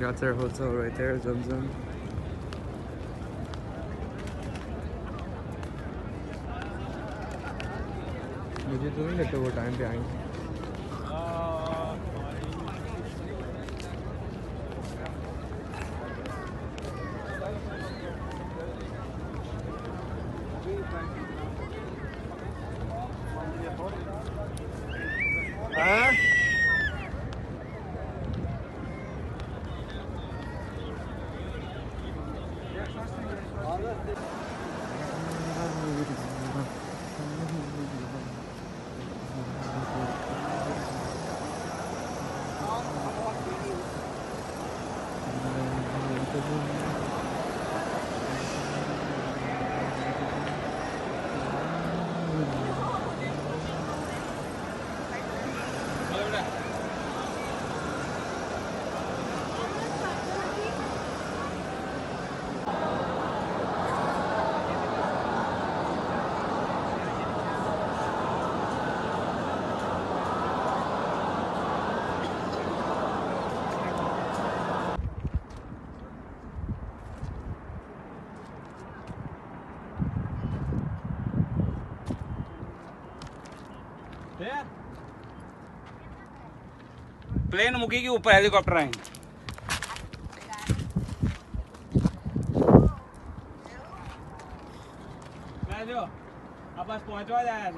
That's our hotel right there, Zamzam. मुझे तो नहीं लगता वो टाइम पे आएंगे. प्लेन मुकी के ऊपर हेलीकॉप्टर आएंगे. मैं जो आप बस पहुंचवा जाया